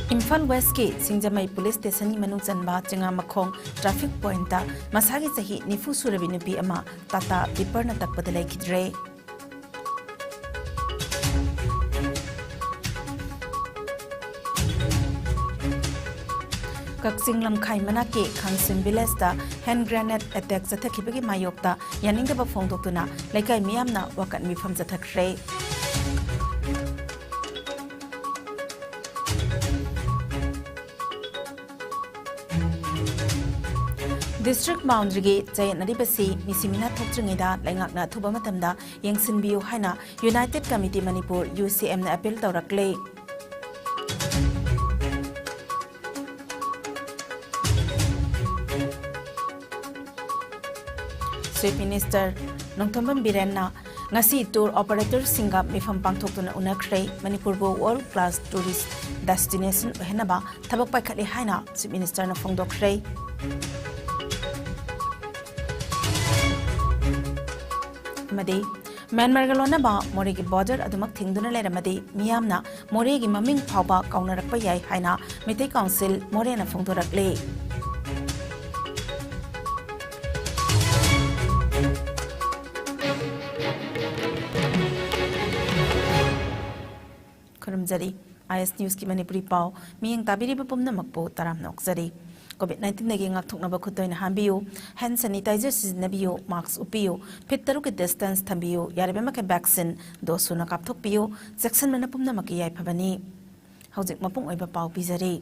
Imphal West ki Singjamai Police Station manung chanba chinga makhong traffic point ta masagi chahi nifu surabi nupi ama tata tipper na takpada laikhidre Kaksing lamkhai manaki Khangsim village ta hand grenade attack jathakibagi mayokta yaningdaba phongdoktuna laikai miyamna wakan mifam jathakre District boundary ge Jay Naribasi, Missimina Tokjungida, Langakna Tubamatamda, Yangsin Biu Haina, United Committee Manipur, UCM na appeal Taurakle. State Minister Nongtombam Birenna, Ngasi tour operator Singa Mifam Pangtokuna Unakre, Manipur world class tourist destination Henaba, Tabak Pakali Haina, State Minister Nafongdokre. Madi Myanmar galona ba Mori ki border adumak thingduna leramadi miyamna Mori ki maming phawba kaunarakpa yai haina Mite Council Mori na phongdorakle Kharamjari IS News ki Manipuri pau miyang tabiri bapumna makpo taram nokjari COVID-19 nagi ngak thukna ba khutoi na hambiu hand sanitizer siznabiu mask upiu phitaru ke distance thambiu yarebe ma ke vaccine dosu na kapthok piu section mena pumna maki yai phabani hojik mapung oiba pau pizari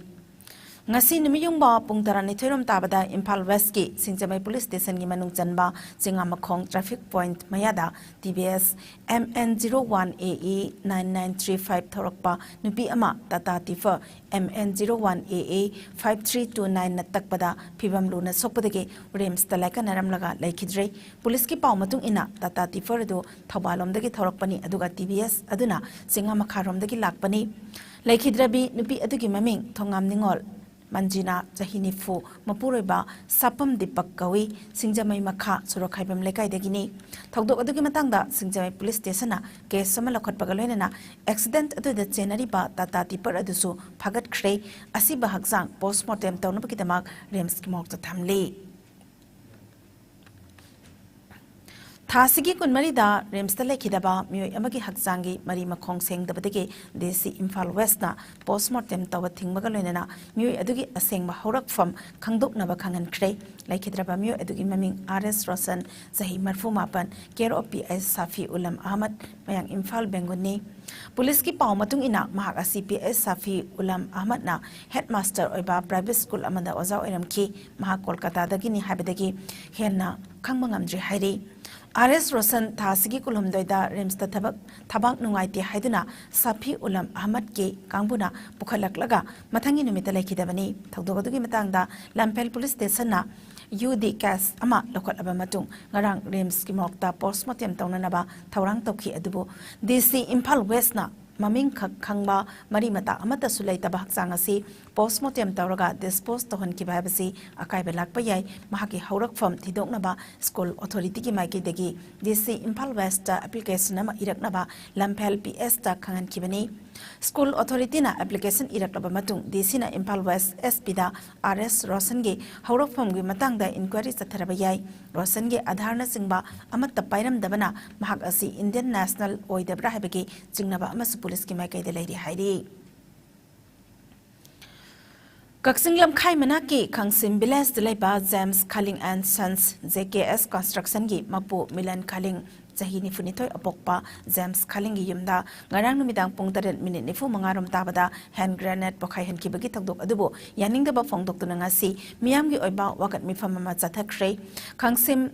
ngasi nimiyung ba pung tarani thoirom tabada Imphal West ki Singjamai Police Station gi manung chanba chinga makhong traffic point mayada TBS MN01AE 9935 thorokpa nupi ama Tata Tifa MN01AA 5329 na takpada phibam luna sokpadagi rems talaka naramlaga laikhidre police ki paw matung ina Tata Tifa do thobalomdagi thorokpani aduga TBS aduna singa makharomdagi lakpani laikhidrabi nupi adugi maming thongam ningol Manjina Jahinifu Mapuroba Sapam Dipak Kawi Singjamai Makha Surokhaibam Lekai Degini Togdok Adugi Matanga Singjamai Police Station case Samalakot Pagalena accident adu the Chenariba Tata Tipper Adusu Pagat Kray Asiba Haksang postmortem Taunapakitamak Rems Kimok Tamli Thasigi Kunmarida Remstale Kidaba Mui Amaki Haksangi Mari Makong Seng the Badege Desi Imphal West na postmortem Tawating Magalena Mui Adugi Aseng Mahorak from Kangdok Nabakangan Kray like Hidraba Mu Adugi Maming RS Rosan Zahi Marfu Mapan Care of PS Safi Ulam Ahmad Mayang Imphal Benguni Police ki paw matung ina mahak CPS Safi Ulam Ahmad na headmaster oiba private school amanda ozaw eramki mahak Kolkata dagini habedagi henna khangmangamdri hairi RS Rosan Thasigi Kulumdoida Remsta Tabak Nungaiti Haiduna Safi Ulam Ahmad ki Kangbuna Pukhalaklaga Matangi Numita Lekidabani Tagdogodugi Matangda Lampel Police Station na UD Cas ama lokal abamatung ngarang Rems ki mokta postmortem taunanaba thaurang tokhi adubu DC Imphal West na maming khangba mari mata amata sulai tabak sangasi postmortem tauraga dispose tohon ki babasi akai belak payai mahaki haurak fam thidoknaba school authority ki maiki degi DC Imphal West application nama iraknaba Lampel PS ta khangan kibani School authority na application iraknaba matung DC na Imphal West SP da RS Rosan ge haurak fam gi matang da inquiry satharaba yai Rosan ge Aadhaar na singba amatta pairam dabana mahak asi Indian National oidabra habegi jingnaba amasu police ki makai de lairi hairi Kaksing lamkhai manaki Khangsim village de laiba James Khaling and Sons JKS construction gi mapu Milan Khaling Jahini funitoi apokpa James Khaling gi yumda ngarang numidang pung 8 minute nifu mangarom tabada hand grenade pokhai hanki bagi tagdok adubo yaningda ba phongdok tunanga si miyam gi oiba wakat mifam ma chathakre Khangsim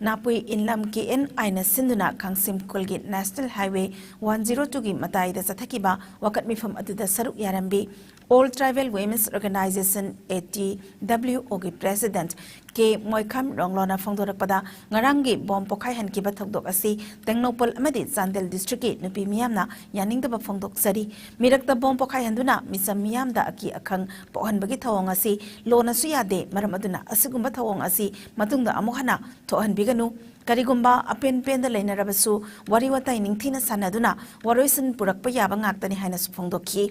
Napui inlam ki en aina sinduna Khangsim Kulgit National Highway 102 gi matai da chathakiba wakat mifam aduda saruk yarambi All Tribal Women's Organization ATWO ki President ke Moikham Ronglona Phongdorakpada ngarangi bom pokhai hanki ba thokdok asi Tengnopol amadi Chandel district ki nupi miyamna yaningda ba phongdok sari mirakta bom pokhai handuna misam miyamda aki akhang pohan bagi thawong asi lona su yade maram aduna asigumba thawong asi matungda amukhana thohan biganu Karigumba apen pen the lena rabasu wariwata ningthina sanaduna waroisin purakpa yaba ngaktani haina sufongdoki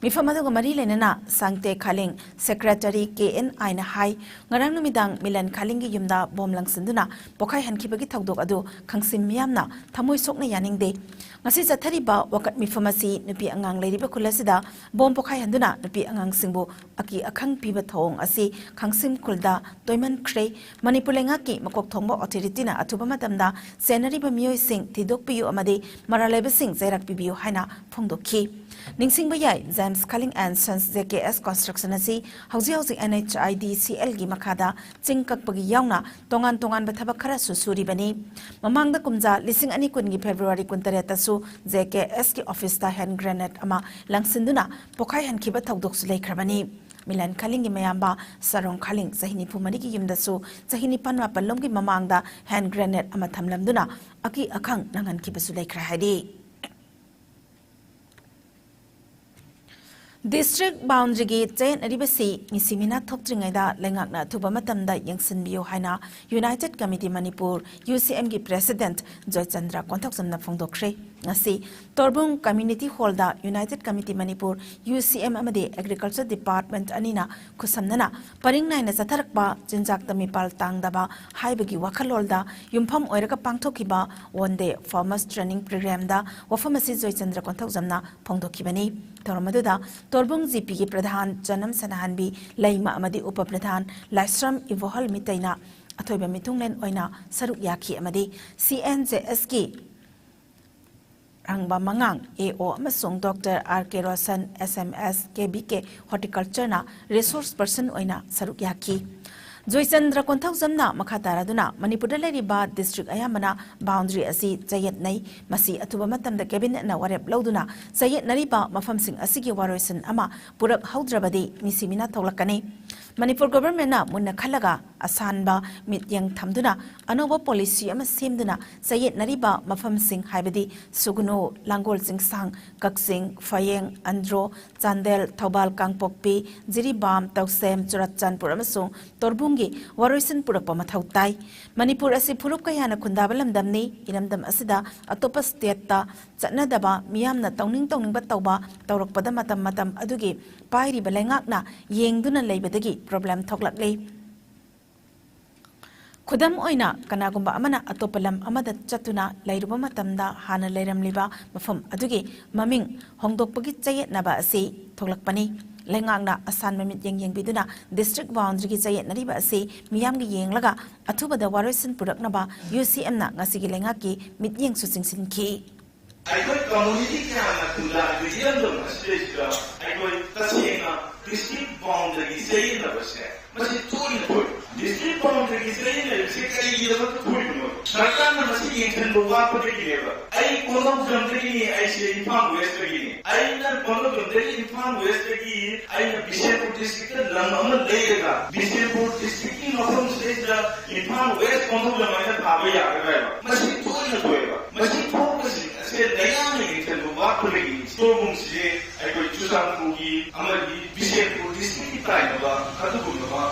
mifamadu mari lenana sangte khaling secretary KN aina hai ngarang numidang milan khalingi yumda bom langsinduna pokhai hankibagi thawdok adu khangsim miyamna thamoi sokna yaningde ngasi jathariba wakat mifamasi nupi angang leiriba khulasida bom pokhai handuna nupi angang singbu aki akhang piba thong asi khangsim khulda toiman khre manipur lenga ki makok thongba authority na athuba matamda senariba miyoi sing tidok piyu amade maraleba sing jairak pibiyu haina phongdokhi ningsing bayai James Culling and Sons JKS Construction asi hauji NHIDCL gi makhada chingkakpagi yauna tongan bathabak khara susuri bani mamangda kumja lising ani kun gi February 18 tasu JKS ki office ta hand grenade ama langsinduna pokhai hankhiba thawdok su leikrabani Milan Culling gi mayamba Sarong Culling sahini phumani gi yimdasu sahini panwa pallom gi mamangda hand grenade ama thamlamduna aki akhang nangan ki basu leikra hadi District boundary gi chain aribasi nisimina thokjingaida lengakna thuba matamda yangsinbiyo haina United Committee Manipur UCM gi president Joy Chandra konthoksamna phongdokre ngasi Torbung Community Hall da United Committee Manipur UCM amade Agriculture Department anina khusamnana paring naina satharakba jinjak tamipal tangdaba haibagi wakhalolda yumpham oiraga pangthokiba one day farmers training program da wafamasi Joy Chandra konthoksamna phongdokhibani Toramaduda Torbung GP ki Pradhan Janam Sanahanbi Laima Amadi Upa Pradhan Laisram Ivohal Mitaina Athoiba Mitunglen Oina Saruk Yaki Amadi CNJS ki Rangba Mangang AO Amasung Dr. R.K. Rosan SMS KBK Horticulture na Resource Person Oina Saruk Yaki Joy Chandra konthokjamna makataraduna Manipur da leriba district ayamana boundary asi jayet nei masi athuba matamda cabinet na warep lauduna jayet nariba mafamsing asigi waroisin ama purak haudrabadi misimina tholakani Manipur government na munna khalaga asanba mityang thamduna anoba policy ama semduna jayet nariba mafamsing haibadi suguno langol jingsang kaksing fayeng andro chandel thobal kangpokpi jiribam tausem churachanpur amasung torbungi waroisin purakpa mathau tai Manipur asi phurup kayana khundabalam damni inamdam asida atopa state ta chatnadaba miyamna tawning ba tawba tawrakpada matam adugi pairi balengakna yengduna leibadagi problem thoklakle Khudam oina kanagumba amana atopalam amada chatuna lairuba matamda hana leiramliba mafam adugi maming hongdokpagi chayet naba asi thoklakpani lengangna asan mamit yeng biduna district boundary gi chayet nariba asi miyam gi yenglaga athubada waroisin puraknaba UCM na ngasigi lengaki mityeng susingsinki Aikoi community kya na kula bidiyam do masjid aikoi tasina district boundary gi chayet na base masi tuli put district boundary gi chayet na se kai gi da tuli no sarkar na masi yengkan do wa pade gi leba ai kono jamdri ni ai se infam west gi ni ai na kono jamdri infam west gi ai na Bisharpur district lam amal lega Bisharpur district ki nofam stage da infam west kono jamai na bhabe ya ga masi tuli na doeba masi focus se daya ni yengkan do wa pade gi so mum se ai koi chusang gi amagi Bisharpur district ki tai na ba adu kum na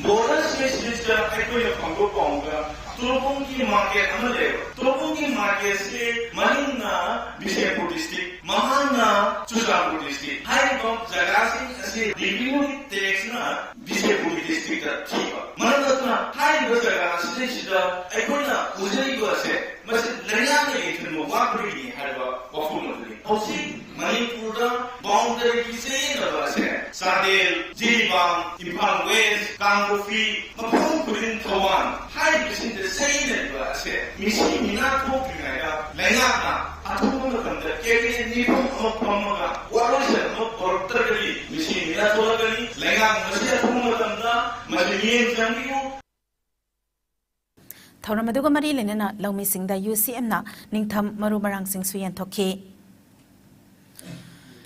border space da ai koi na phanggo paunga Torbung ki market amale Torbung ki market se manina Bisharpur district mahana Chusangpur district hai bom jagasi ase review tax na Bisharpur district da thiba manatna hai bo jagasi sida ai koi na ujai go ase mas laya ne thmo wa pri harba wafumali hosi Manipur da boundary ki se na ba se Sadel Jibang Imphal West Kangkofi mapong purin Thawan hai bisin the same ba se misi mina thok na ya laya na athumo na da kebe ni phom phamaga warosa no portagari misi mina thogari laya masi athumo na majien jangiu Thoramaduga mari lenana lawmi singda UCM na ningtham maru marang sing suyan thokhi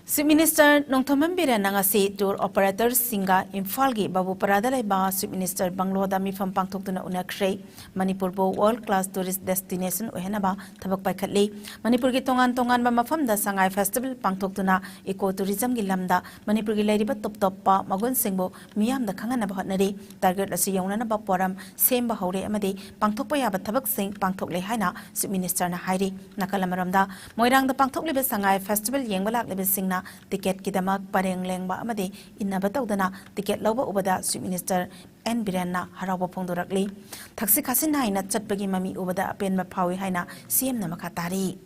Chief Minister Nongthomen Birenangasi tour operator Singa Imphal-gi Babuparada laiba Chief Minister Bangloda mifam pangthoktuna unakhrei Manipur bo world class tourist destination ohenaba thabak paikhatli Manipur gi tongan ba mafam da Sangai festival pangthoktuna eco tourism gi lamda Manipur gi lairiba top pa magun singbo miyam da khangana ba hotnari target asi yawnana ba poram semba hore amade pangthokpa yaba thabak sing pangthokle haina Chief Minister na hairi nakalamaramda moirang da pangthokle be Sangai festival yengbala lebe singna ticket kidamak pareng lengba amade innaba tawdana ticket lawba ubada Chief Minister N Birenna harawa phongdorakli thaksi khasin haina chatpagi mami ubada apenba phawi haina CM na makha tari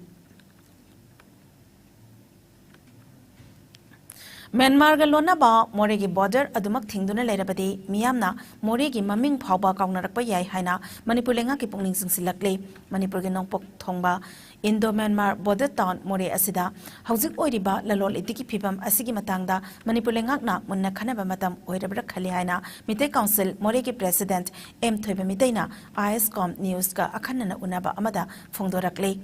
Myanmar ga lona ba More gi border adumak thingduna leirabadi miyamna More gi maming phawba kaungnarakpa yai haina Manipur lenga ki pungning singsilakle Manipur gi nongpok thongba Indo-Myanmar border town More asida hauzik oiriba lalol itiki phibam asigi matangda Manipur lengakna munna khanaba matam oirabra khali haina Mite Council More gi President M Thoiba Miteina Iscom News ka akhanna unaba amada phongdorakle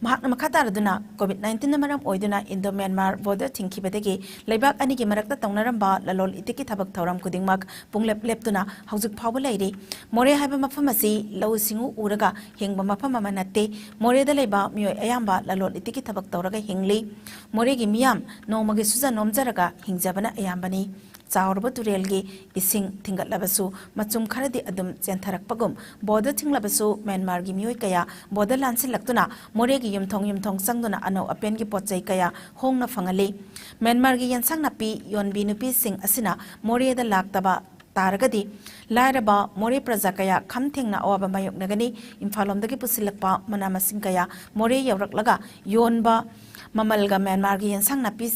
mahakna makataraduna COVID-19 na maram oiduna Indo-Myanmar border thingkibadagi leiba ani ki marakta tawnaramba lalol itiki thabak thauram kudingmak punglep leptuna haujuk phawba leiri More haiba mafam asi lau singu uraga hingba mafam amanatte More da leiba miyoi ayamba lalol itiki thabak tawraga hingli More gi miyam nomagi suja nomjaraga hingjabana ayambani Chaurba turelgi ising thingatlabasu machum kharadi adum chentharakpagum border thinglabasu Myanmar gi miyoi kaya border lansil laktuna More gi yumthong sangduna ano apen gi pochai kaya hongna fangali Myanmar gi yansang napi yonbi nupi sing asina More da laktaba taragadi lairaba More praja kaya khamthengna awaba mayok nagani Imphalomdagi pusilakpa manamasing kaya More yawraklaga yonba mamalga Myanmar gi yansang napi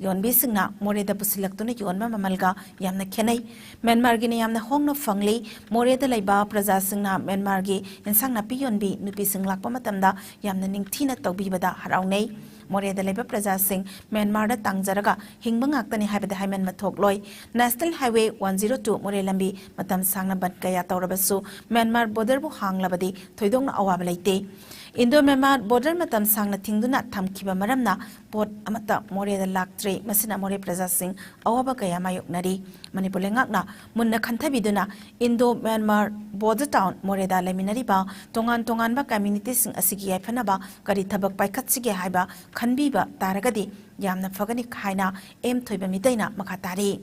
yonbi singna More da pusilaktuna yonba mamalga yamna khenai Myanmar gi yamna hongna fangli More da laiba praja singna Myanmar gi yansang napi yonbi nupi singlakpa matamda yamna ningthina tawbibada harawnei More da laiba praja sing Myanmar da tangjaraga hingba ngaktani haibada haiman mathokloi National Highway 102 More lambi matam sangna bat kaya tawrabasu Myanmar border bu hanglabadi thoidongna awaba leite Indo-Myanmar border matam sangna thingduna thamkiba maramna pot amata More da laktre masina More praja sing awaba kaya mayoknari Manipur lengakna munna khanthabiduna Indo-Myanmar border town More da leminari ba tongan ba community sing asigi yaifanaba kari thabak paikhatsige haiba khanbiba taragadi yamna fagani khaina M Thoiba Miteina makhatari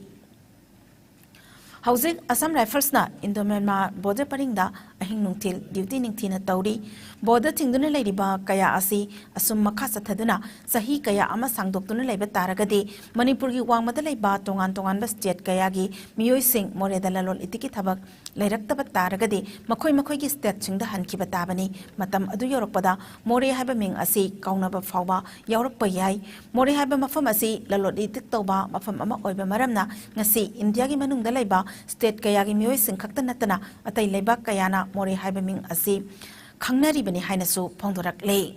Hauzik Assam Rifles na Indo-Myanmar border paringda ahing nungtil duty ningthina tawri border thingduna leiriba kaya asi asum makha sathaduna sahi kaya ama sangdoktuna leiba taragadi Manipur gi wangmada leiba tongan ba state kaya gi miyoi sing More da lalol itiki thabak leiraktaba taragadi makhoi gi state singda hankiba tabani matam adu yorokpada More haiba ming asi kaunaba phawba yawrakpa yai More haiba mafam asi lalol itik tawba mafam ama oiba maramna ngasi India gi manungda leiba state kaya gi miyoi sing khakta natana atai leiba kayana More haiba ming asi khangnari bani hainasu phongdorakle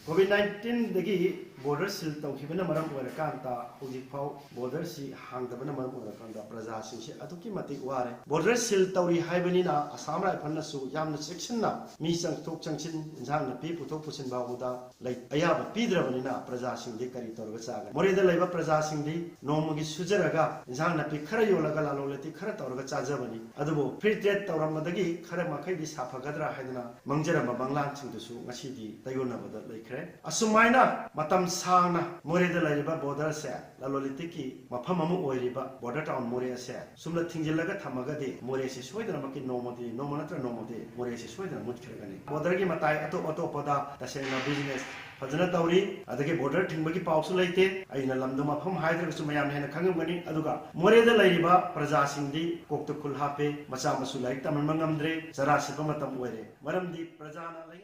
COVID-19 dagi border seal tawkhibana maram oirakanta hojikphau border si hangdabana maram oirakanta praja singse atuki matik ware border seal tawri haibani na Assam Rifle su yamna section na mi changthok changchin injang na pi puthok pusin bawuda lai ayaba pidrabani na praja singde kari torga chaga More da laiba praja singdi nomagi sujaraga injang na pi khara yolaga lalolati khara torga chajabani adubo free trade tawramadagi khara makhai di safagadra haidana mangjarama banglan singdusu ngasidi tayonabada laikre asumaina matam sangna More da laiba border se lalolitiki mafam amu oiriba border town More se sumla thingjilaga thamagadi More se soidana maki nomodi nomanatra nomodi More se soidana mutkhiragani border gi matai ato pada tasena business fajana tawri adagi border thingbagi pawsu leite aina lamdu mafam haidra su mayam hena khangumgani aduga More da laiba praja singdi koktu khul hape macha masu laik taman mangamdre jara sipa matam oire maramdi prajana lai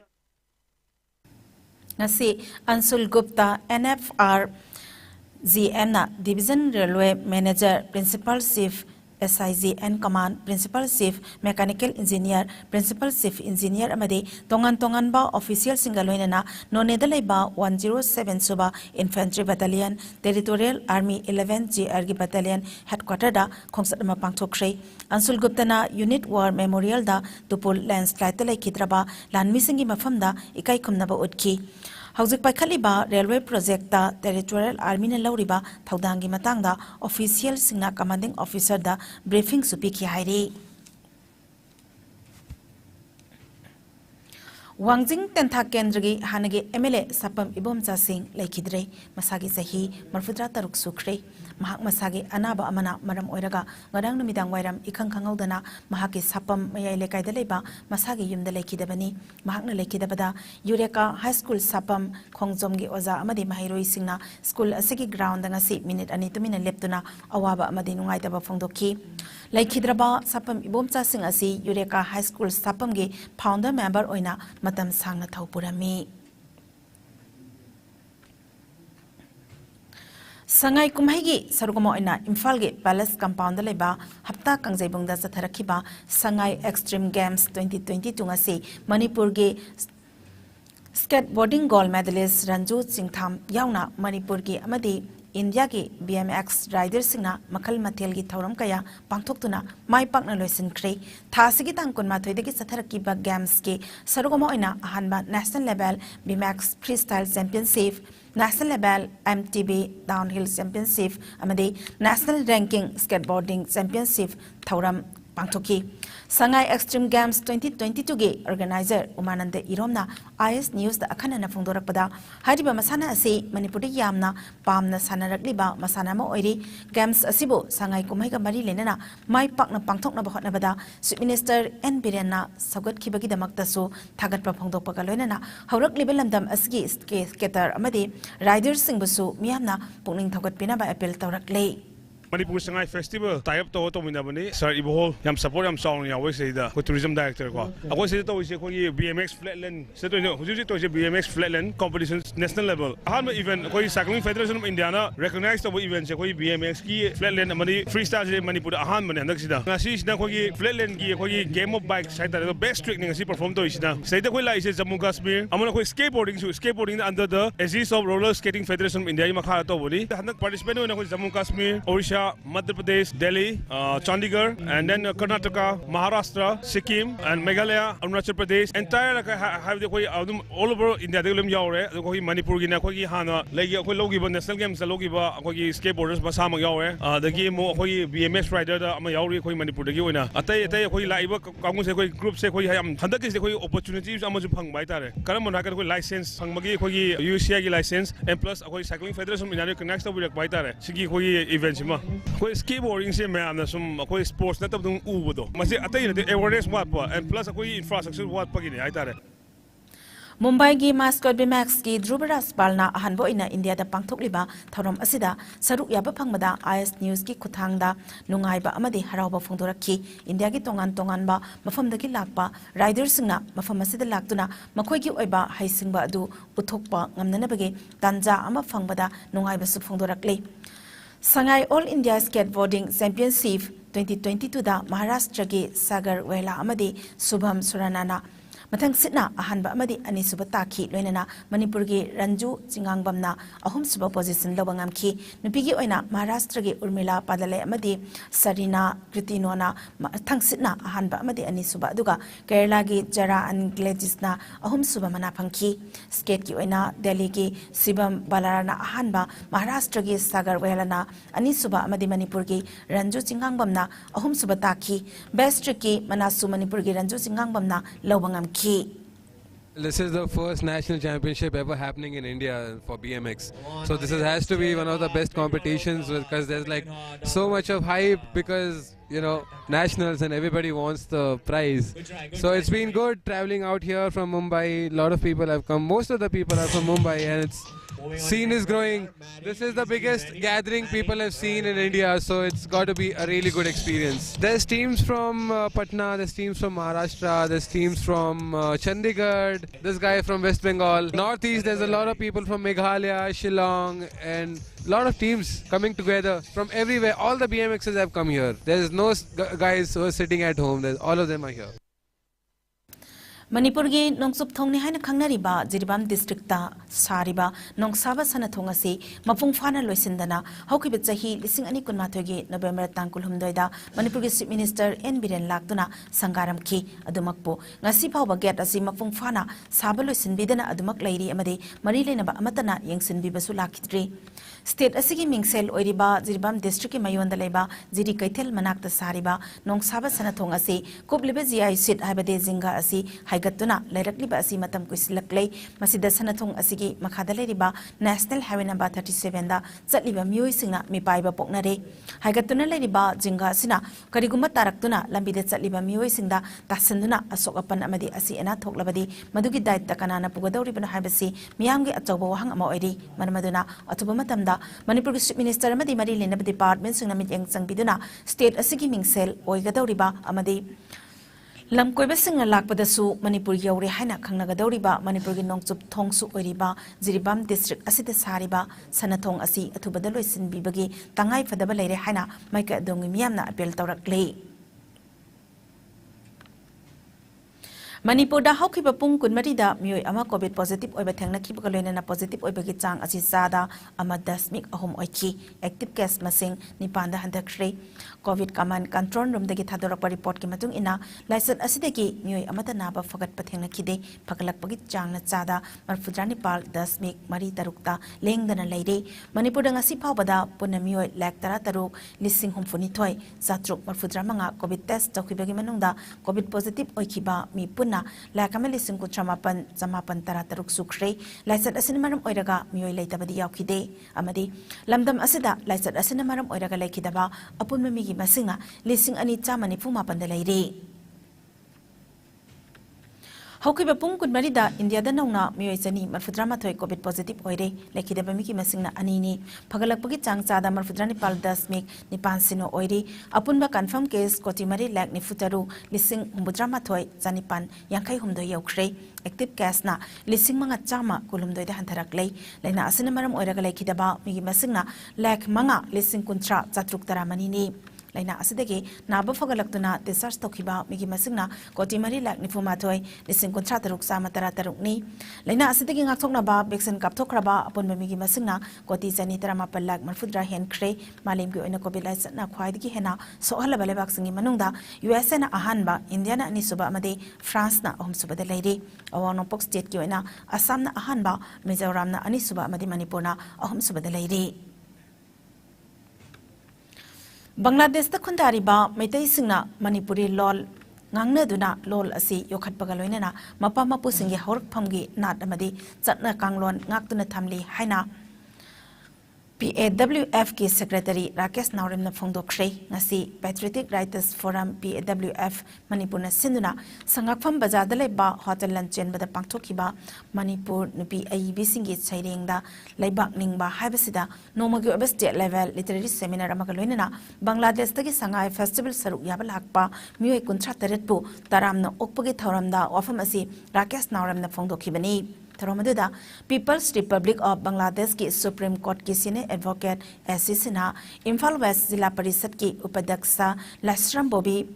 Nasi Ansul Gupta NFR GM na Division Railway Manager Principal Chief SIGN Command Principal Chief Mechanical Engineer Principal Chief Engineer amadi tongan ba official singaloina na noneda laiba 107 suba Infantry Battalion Territorial Army 11 GR gi Battalion Headquarter da khongsat ma pangthokhrei Ansul Gupta na Unit War Memorial da Tupul landslide lai khidraba lanmi singi mafam da ikai khumna ba utki Hauzik paikhatliba railway project ta territorial army na lauriba thaudangi matangda official singna commanding officer da briefing supiki hairi. Wangjing Tentha Kendragi Hanagi MLA Sapam Ibomcha Singh Laikidre Masagi Sahi Marfudra Taruk Sukre Mahak Masagi Anaba Amana Maram Oiraga Ngarang Numidang Wairam Ikang Kangaudana Mahaki Sapam Maya Lekaidaleba Masagi Yumda Lekidabani Mahakna Lekidabada Eureka High School Sapam Khongjomgi Oza Amadi Mahiroi Singna School Asigi Ground Dangasi Minute Anitumina Leptuna Awaba Amadi Nungaitaba Fongdoki Laikidraba Sapam Ibomcha Singh Asi Eureka High School Sapam Gi founder member Oina Matam Sangna Taupurami. Sangai Kumhaigi Sarugamo Ina Imfalge Palace Compound Leba Hapta Kangzaibungda Satarakiba Sangai Extreme Games 2022 ngasi Manipur ge skateboarding gold medalist Ranju Singtham Yauna Manipur ge amadi India ge BMX rider singna Makal Matel gi Thauram kaya pangthoktuna mai pakna loisinkhre thasigi tangkun mathoi degi satharakiba games ge sarugamo ina ahanba national level BMX freestyle championship national level MTB downhill championship amade national ranking skateboarding championship thauram pangthoki Sangai Extreme Games 2022 ge organizer Umanande Iromna IS News da akhana na phongdorakpada hariba masana ase Manipuri yamna pamna sanarakliba masana ma oiri games asibo Sangai kumaiga mari lenana mai pakna pangthokna bahotna bada Chief Minister N Birena sagat khibagi damakta su thagatpa phongdokpa loinana haurak level landam asgi skater amadi riders singbusu miyamna pungning thogat pina ba appeal tawraklei Manipur Sangai Festival tie up to minabani sir ibo yam support yam song ya we say da tourism director ko ako say to we ko BMX flatland se to huju to BMX flatland competitions national level han event ko cycling federation of India na recognize to event se ko BMX ki flatland mani freestyle se Manipur han man nak sida ngasi sida ko flatland ki ko game of bike side da best trick ngasi perform to sida say da ko lai se Jammu Kashmir amona ko skateboarding under the Aziz of Roller Skating Federation of India makha to boli han participate no ko Jammu Kashmir Odisha Madhya Pradesh, Delhi, Chandigarh, and then Karnataka, Maharashtra, Sikkim, and Meghalaya, Arunachal Pradesh. Entire have the all over India. They will yaure. The Manipur gina koi hana. Like koi logi ba national games logi ba koi skateboarders ba sama yaure. The game koi BMX rider da ama yaure koi Manipur da koi na. Atay koi laiba kamu se koi group se koi ham. Handa kis koi opportunities ama jo phang bai tare. Karam mona koi license phang magi koi UCI ki license and plus koi cycling federation India connects to bai bai tare. Sigi koi events ma. Koi skateboarding se मैं आना सुम कोई sports ना तब तुम ऊब दो मसे अतः ये awareness वाट पा and plus कोई infrastructure वाट पा की नहीं आयता रहे Mumbai gi mascot BMX ki Dhrubaras Palna ahanbo ina India da pangthokliba thorom asida saruk yaba phangmada IS News ki khuthangda nungaiba amadi harauba phongdorakhi India gi tongan ba mafamdagi lakpa riders singna mafam asida laktuna makhoi gi oiba haisingba adu uthokpa ngamnanabagi tanja ama phangbada nungaiba su phongdorakle Sangai All India Skateboarding Championship 2022 da Maharashtra ki Sagar Wela amadi Subham Suranana Mathang sitna ahanba amadi ani suba takhi loinana Manipur gi Ranju Chingangbamna ahum suba position lobangam ki nupigi oina Maharashtra gi Urmila Padale amadi Sarina Kritinona mathang sitna ahanba amadi ani suba aduga Kerala gi Jara and Gladysna ahum suba mana phangki skate gi oina Delhi gi Sibam Balarana ahanba Maharashtra gi Sagar Wehlana ani suba amadi Manipur gi Ranju Chingangbamna ahum suba takhi best trick ki Manasu Manipur gi Ranju Chingangbamna lobangam This is the first national championship ever happening in India for BMX. So this has to be one of the best competitions because there's like so much of hype because, you know, nationals and everybody wants the prize. So it's been good traveling out here from Mumbai. A lot of people have come. Most of the people are from Mumbai and it's scene is growing. This is the biggest gathering people have seen in India, so it's got to be a really good experience. There's teams from Patna, there's teams from Maharashtra, there's teams from Chandigarh, this guy from West Bengal. Northeast, there's a lot of people from Meghalaya, Shillong, and a lot of teams coming together from everywhere. All the BMXs have come here. There's no guys who are sitting at home. All of them are here. Manipur gi nongsup thongni haina khangnariba Jiribam district ta sariba nongsaba sana thongasi mapung fana loisindana haukibe chahi lising ani kunmathoi gi November tangkul humdoida Manipur gi Chief Minister N Biren Laktuna sangaram ki adumakpo ngasi phawba get asi mapung fana saba loisinbidana adumak lairi amade mari lenaba amatana yengsinbibasu lakidri State asigi mingsel oiriba Jiribam district ki mayonda leba Jiri Kaithel manakta sariba nongsaba sana thongasi kublibe GI sit habade jinga asi haigatuna lairakliba asi matam kuislaklei masida sanathong asigi makhada leiriba National Highway number 37 da chatliba mioi singna mipaiba poknare haigatuna leiriba jinga sina kariguma taraktuna lambide chatliba mioi singda tasanduna asokapan amadi asi ena thoklabadi madugi daita kanana pugadawribana haibasi miyamgi achawba wahang ama oiri manamaduna atuba matamda Manipur Chief Minister amadi mari lenaba department singna mityang changbiduna state asigi mingsel oigadawriba amadi lam koiba singa lakpadasu Manipur yauri haina khangnagadawriba Manipur gi nongchup thongsu oiriba Jiribam district asida sariba sanathong asi athubada loisinbibagi tangai fadaba leire haina maika dongi miyamna appeal tawraklei Manipur da haukiba pung kunmarida mioi ama COVID positive oiba thengna kibaga loinana positive oibagi chang asi sada ama 10 ahum oiki active case masing nipanda handakre COVID command control room dagi thadorapa report ki matung ina license asidagi mioi amata naba fagat pathengna kide pagalakpagi chang na chada marfudrani pal 10 mari tarukta lengdana leire Manipur da ngasi phawbada punna mioi lak tara taruk lising humfuni thoi satruk marfudra manga COVID test tawkibagi manungda COVID positive oikiba mi punna Lakamali Singu Chamapan, Zamapan Tarataruk Sukre, Lysat Asinamaram Oiraga, Mui Latabadi Yaukide, Amadi, Lamdam Asida, Lysat Asinamaram Oiraga Lakidaba, upon Mimigi Masinga, Lising Anita Manifumapan the lady. Haukiba pung kunmarida India da nauna miyoisani marfudrama thoi COVID positive oire lekidaba miki masingna anini pagalakpagi chang chada marfudrani pal 10 mik nipan sino oire apunba confirm case kotimari lak ni futaru lising humbudrama thoi janipan yankai humdo yaukre active case na lising manga chama kulumdoi da hantaraklei laina asina maram oiraga lekidaba miki masingna lak manga lising kuntra chatruk taramani ni Laina asidagi naba fagalaktuna discharge tokhiba migi masingna kotimari lak nifuma thoi lising kontra taruk sama tara taruk ni laina asidagi ngakthokna ba vaccine kapthokraba apon migi masingna koti jani tarama pallak marfudra hen kre malim gi oina covid license na khwaidigi hena sohala bale baksingi manungda USA na ahanba India na ani suba amade France na ahum suba de leiri awang pok state gi oina Assam na ahanba Mizoram na ani suba amade Manipur na ahum suba de leiri Bangladesh ta khundariba maitai singna Manipuri lol ngangna duna lol asi yokhatpaga loinana mapa mapu singi horphamgi nat amadi chatna kanglon ngaktuna thamli haina PAWF ki secretary Rakesh Naurim na phongdokre ngasi Patriotic Writers Forum PAWF Manipur na sinduna sangakpham bazar da leba hotel luncheon bada pangthokiba Manipur nupi AIB singi chairengda leibak ningba haibasida nomagi oba state level literary seminar amaga loinana Bangladesh tagi sangai festival saruk yaba lakpa mioi kuntra taretpu taramna okpagi thoramda wafam asi Rakesh Naurim na phongdokibani Thromaduda People's Republic of Bangladesh ki Supreme Court ki senior advocate Assisina Imphal West Zilla Parisad ki Upadhyaksa Lasram Bobi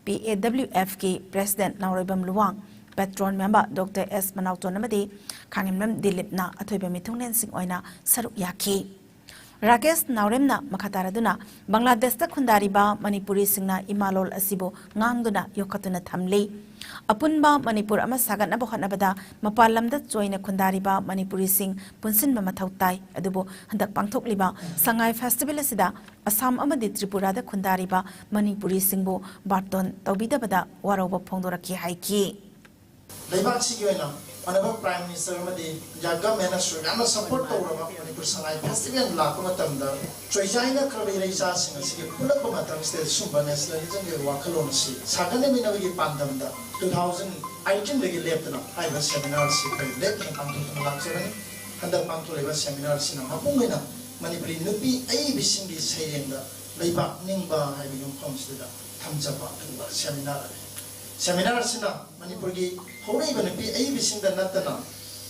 PAWF ki President Nauribam Luwang Patron member Dr. S. Manautonamadi Kangimram Dilipna Athoiba Mithungnen Sing Oina Saruk Yaki Rakesh Nauremna Makataraduna Bangladesh ta khundariba Manipuri singna imalol asibo ngangduna yokatuna thamli Apunba Manipur ama sagan abo khanabada mapalamda joina khundariba Manipuri sing punsin mathautai adubo handak pangthokliba sangai festival asida Assam amadi Tripura da khundariba Manipuri singbo barton tawbidabada waroba phongdoraki haiki Leibak sigi oina Honorable Prime Minister amadi jaga minister yamna support tawraba Manipur sangai festival lakpa matamda choijaina krabi reisa singa sigi pulak matam state sumba nationalism ge wakhalon si sagane minawigi pandamda 2018 lagi leptana haiba seminar si kai leptana pangtuna lakcherani handa pangtuleba seminar sina mapungena Manipuri nupi ai bisingi sairenda leibak ningba haibi yumpham sida thamjaba tuba seminar sina Manipur gi horaiba nupi ai bisinda natana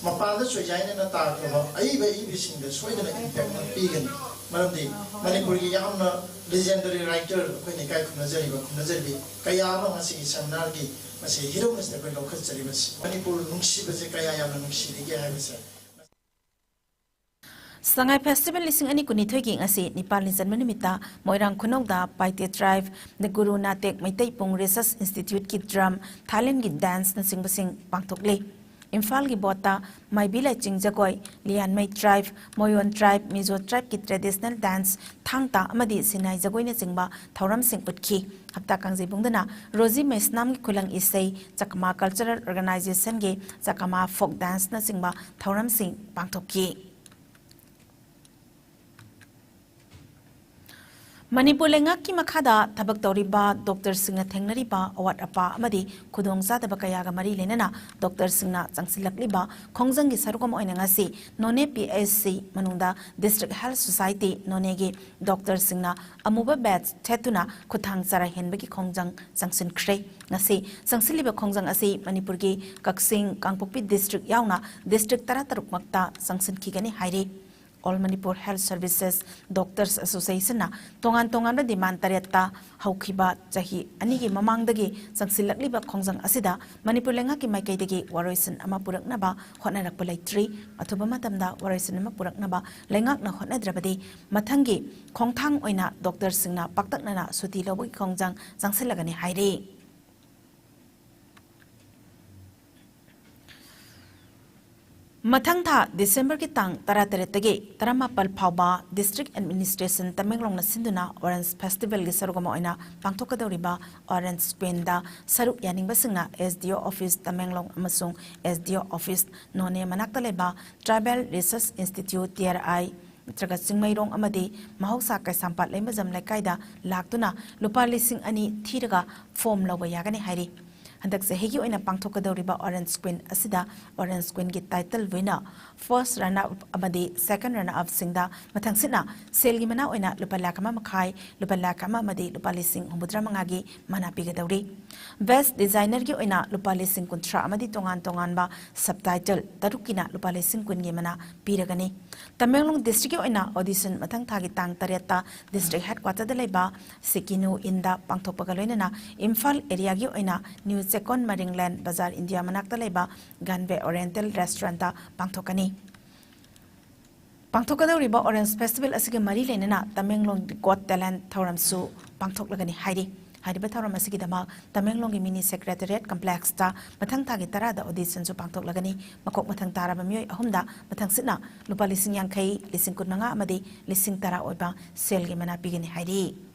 mapanda choijaina na taakaba ai ba ai bisinda soidana impact pigani maramdi Manipur gi yamna legendary writer ko ni kai khunajari kaya ma ngasi seminar gi ꯃꯁꯤ ꯍꯤꯔꯝ ꯑꯁꯤꯗ ꯑꯩꯈꯣꯏ ꯂꯧꯈꯠꯆꯔꯤꯕꯁꯤ ꯃꯅꯤꯄꯨꯔ ꯅꯨꯡꯁꯤꯕꯁꯦ ꯀꯌꯥ ꯌꯥꯝꯅ ꯅꯨꯡꯁꯤꯔꯤꯒꯦ ꯍꯥꯏꯕꯁꯦ Sangai Festival lising ani kunithoi gi ngasi Nepal ni janma nimita Moirang khunongda Paite Tribe the Guru Natek Maitai Pung Research Institute ki drum Thailand gi dance na singbasing pangthokle Imphal gi bota Maibila Chingjagoi Lian Mai Tribe Moyon Tribe Mizo Tribe ki traditional dance thangta amadi sinai jagoi na singba thauram sing putki hapta kangji bungdana Rosie Mesnam gi khulang isai Chakma Cultural Organization gi Chakma Folk Dance na singba thauram sing pangthokki Manipur lengak ki makhada thabak toriba Dr. Singna thengnariba awat apa amadi khudong zadaba kayaga mari lenana Dr. Singna changsilakliba khongjang gi sarukam oina ngasi None PSC manungda District Health Society None gi Dr. Singna amuba batch thetuna khuthang chara henbagi khongjang changsin khrei ngasi changsiliba khongjang asi Manipur gi Kaksing Kangpokpi District yauna District 13 makta changsin khigani hairi All Manipur Health Services Doctors Association na tongan na demand tariyata haukiba jahi anigi mamangdagi sangsilakliba khongjang asida Manipur lenga ki maikai waroisin ama puraknaba hotnarakpa laitri athuba matamda waroisin ama puraknaba lengak na hotnadrabadi mathangi khongthang oina doctor singna paktaknana suti lobi khongjang changsilagani hairi Mathang tha December ki tang taratage taramapal phawba District Administration Tamenglong na sinduna Orange Festival gi sarugama oina pangthokadoriba Orange Queen da saruk yaningba singna SDO Office Tamenglong amasung SDO Office None manakta leba Tribal Research Institute TRI Traga Singmairong amadi mahausa kai sampat lemba jam laikaida laktuna lupa lising ani thiraga form lawa yagani hairi Handak se hegi oina pangthokadoriba Orange Queen asida Orange Queen gi title winner first runner up amadi second runner up singda mathangsina selgi mana oina lupa lakama makhai lupa lakama amadi lupa lising humudra mangagi mana pigadori best designer gi oina lupa lising kuntra amadi tongan ba subtitle tarukina lupa lising kun gi mana piragani Tamenglong district gi oina audition mathang thagi tang tareta district headquarter da leba Sikinu inda pangthokpagaloina Imphal area gi oina New Second Maringland Bazaar India manakta leba Ganbe Oriental Restaurant ta pangthokani pangthokadoriba Orange Festival asige mari lenana Tamenglong Got Talent Thoram su pangthoklagani hairi hariba thoram asige dama Tamenglong mini secretariat complex ta mathang thagi tarada audition su pangthoklagani makok mathang taraba mioi ahumda mathang sitna lupa lising yankai lising kunanga amadi lising tara oiba selgi mana pigani hairi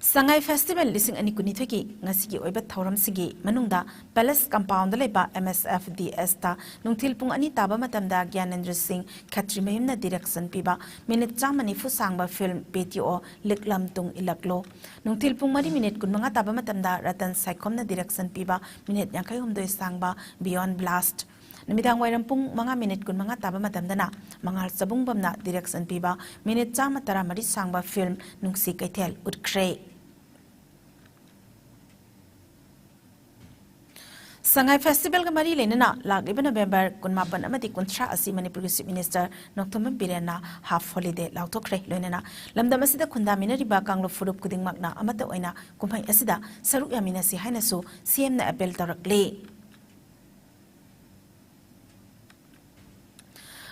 Sangai Festival lising ani kunithagi ngasigi oiba thauram sigi manungda Palace Compound leba MSFDS ta nungthil pung ani taba matamda Gyanendra Singh Khatrimayumna direction piba minute chamani fu sangba film PTO liklam tung ilaklo nungthil pung mari minute kunmanga taba matamda Ratan Saikhomna direction piba minute yankai humdoi sangba Beyond Blast Namidang wairam pung mga minute kun mga taba matamdana mangal sabung bamna direction piba minute chama tara mari sangba film nungsi kaithel utkre Sangai Festival ga mari lenana lagliba November kunmapan amati kuntra asi Manipur Chief Minister Nokthom Birena half holiday lautokre loinana lamdam asida khunda minariba kanglo furup kuding makna amata oina kumhai asida saruk yamina si hainasu CM na appeal tarakle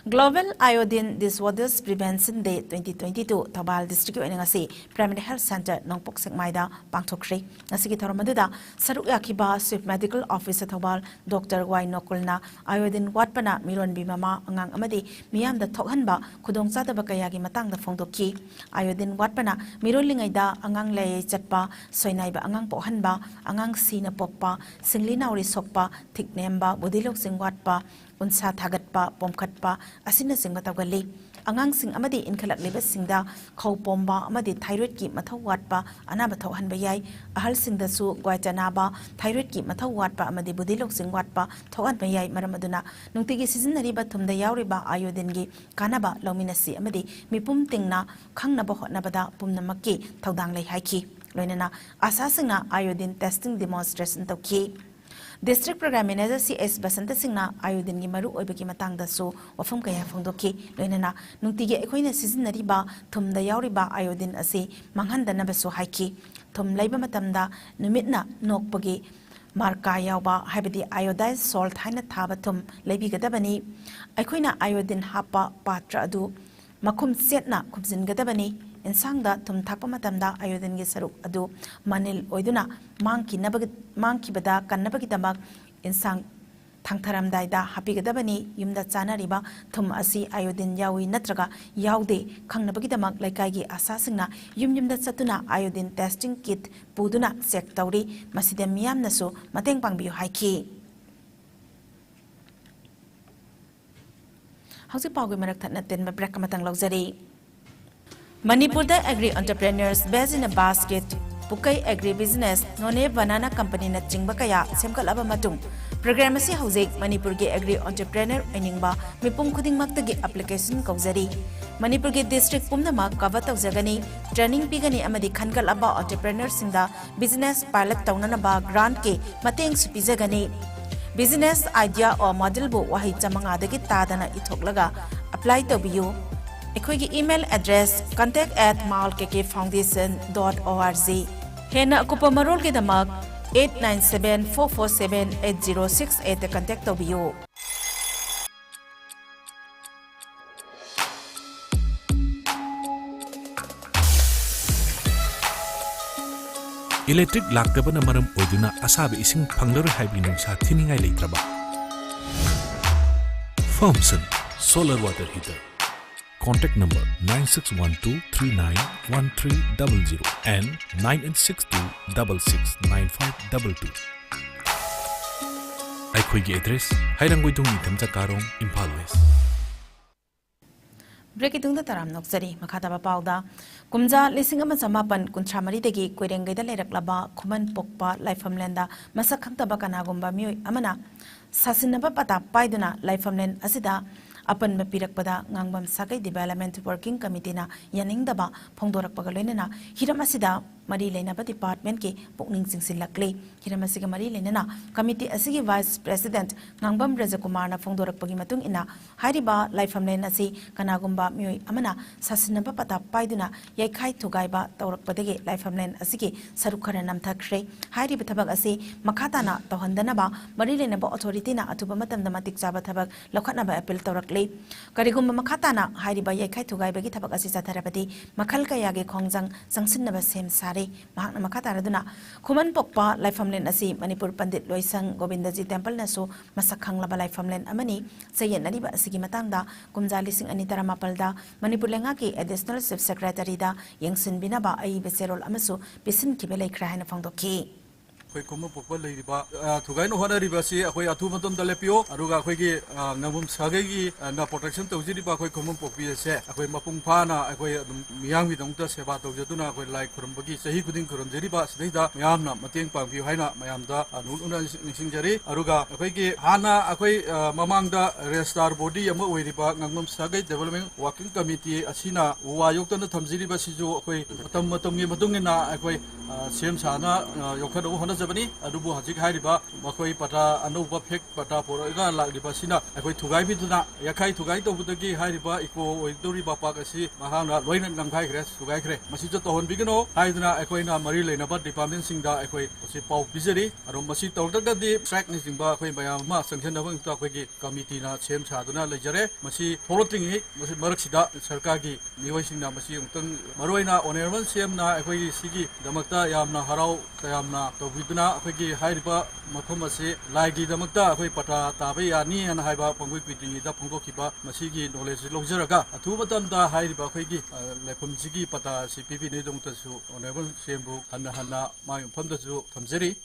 Global Iodine Disorders Prevention Day 2022 Thabal District Oinangasi Primary Health Center Nongpok Sekmaida Pangthokre Nasigi Thoramaduda Saruk Yakiba Chief Medical Officer Thabal Dr. Y Nokulna Iodine Watpana Miron Bimama Angang Amadi Miyamda Thokhanba Khudongchadaba Kayagi Matangda Phongdokki Iodine Watpana Miron Lingaida Angang Lay Chatpa Soinaiba Angang Pohanba Angang Sina Pokpa Singli Nauri Sokpa Thiknemba Budilok Singwatpa Unsa Thagatpa Pomkhatpa Asina Singatagali Angang Sing Amadi Inkhalak Libas Singda Khau Pomba Amadi Thyroid ki Mathau Watpa Anaba Thauhan Bayai Ahal Singda Su Guaitanaba Thyroid ki Mathau Watpa Amadi Budilok Sing Watpa Thauhan Bayai Maramaduna Nungtigi Seasonariba Thumda Yauriba Iodine Kanaba Lauminasi Amadi Mipum Tingna Kangnaba Hotnabada Pumnamaki Thaudang Lai Haiki Loinana Asasingna Iodine Testing Demonstration Toki District Program Manager CS Basanta Singna Ayodin gi maru oibagi matangda su wafam kaya phongdoki loinana nungtige ekhoina sizinariba thumda yauriba ayodin ase manghandana basu haiki thum laiba matamda numitna nokpagi marka yauba habidi iodized salt haina thaba thum leibigadabani ekhoina ayodin hapa patra adu makhum setna khubjingadabani insangda thum thakpa matamda ayodin gi saruk adu manil oiduna mangki bada kannabagi damak insang thangtharamdaida hapigadabani yumda chanariba thum asi ayodin yawi natraga yaude khangnabagi damak laikai asa singna yumda chatuna ayodin testing kit puduna check tawri maside miyamnasu mateng pangbiyu haiki hausi pawgi marak thatna ten ma break matang lawjari Manipur da agri entrepreneurs based in a basket Pukai agri business none banana company na chingba kaya semkalaba matung program asi hauzik Manipur ge agri entrepreneur ainingba mipum khuding maktagi application kaujari Manipur ge district pumnama cover tawjagani training pigani amadi khankalaba entrepreneur singda business pilot tawnana ba grant ke mateng supijagani business idea or model bu wahi chamanga dagi tadana ithoklaga apply tobiyu Ekhoi email address contact@malkkfoundation.org Hena akupa marol ke damak 8974478068 contact tobiyo Electric lakdabana maram oiduna asabi ising phanglar haibi nungsa thiningai leitraba Thompson solar water heater Contact number 9612391300 and 9862669522. Aikhoigi address Hairanggoidong Ithamcha Karong Imphal West. Breaking the Taram Noxari, Makataba Pauda, Kumza, Lissingama Samapan, Kuntramari degi, Querengada Leraklaba, Kuman Pokpa, Life from Lenda, Masakanta Bakanagumba Mu Amana, Sasinaba Pata, Paiduna, Life from Len Asida. Apan mapirakpada ngangbam sakai development working committee na yaning daba phongdorakpaga loinana hiramasida mari leinaba department ke pokning singsilakle hiramasiga mari leinana committee asigi vice president ngangbam rajakumar na phongdorakpagi matung ina hairiba life family asi kanagumba mioi amana sasinaba pata paiduna yaikhai thugaiba tawrakpadagi life family asigi sarukhara namthakre hairiba thabak asi makhata na tawhandanaba mari leinaba authority na atuba matamda matik chaba thabak lokhatnaba appeal tawrak Karigumba Makatana, Hariba Yakai to Gaibagi Tabakasi Satarapati, Makalka Yagi Kongjang, Sangsinaba Sem Sari, Mahana Makataraduna, Kuman Pokpa, Life from Len Asi, Manipur Pandit Loisang, Govindaji Temple Naso, Masakang Laba Life from Len Amani, Sayan Nadiba Sigimatanda, Kumzali Sing Anitara Mapalda, Manipur Lengaki, Additional Chief Secretary da, Yangsin Binaba, Ai Beserol Amasu, Bisin Kibele Krahana Fondoki. Koi kuma pokpa leiba thugai no hona ribasi akoi athu matom dale pio aruga akoi gi ngamum sagai gi na protection tawjiri ba akoi kuma pokpi se akoi mapung phana akoi miyang bi dongta seba tawjaduna akoi lai khurum bagi sahi kuding khurum jeri ba sidaida mayam na mateng pang bi haina mayam da anul una nising jari aruga akoi gi hana akoi mamang da restar body ama oiriba ngamum sagai development working committee asina wayok tan thamjiri ba siju akoi matom gi matungina akoi sem sana yokhado hona Jabani, Adubu Hajik Hariba, Makoi Pata, Anuba Pek, Pata, Poroga, Lagibasina, Akoi Tugai Biduna, Yakai Tugai to Budagi, Hariba, Iko, Duri Bapakasi, Mahana, Loin and Namkai, Tugai, Masita Tohon Bigano, Haidana, Equina, Marile, Nabat, Department Singda, Equi, Pau Bizari, Aromasi Torta, the trackness in Bakwe by Mas and Kendavang Taki, Committee, Chem Saduna, Legere, Masi, Poloting, Masi Maraksida, Sarkagi, Niwasina, Masi, Maroina, Onerman, Siamna, Equi Sigi, Damakta, Yamna, Harau, Tayamna, Tobiduna, Pegi, Haiba, Makomasi, Lagi, Damakta, Pata, Tabi, Ani, and Haiba, Ponguipiti, the Pongokiba, Masigi, knowledge, Logeraga, Atubatan, the Haiba, Pegi, Lepumsigi, Pata, CPP, Nedong Tasu, Onevan, Sembu, Hana, my Pondazu, Tamzeri.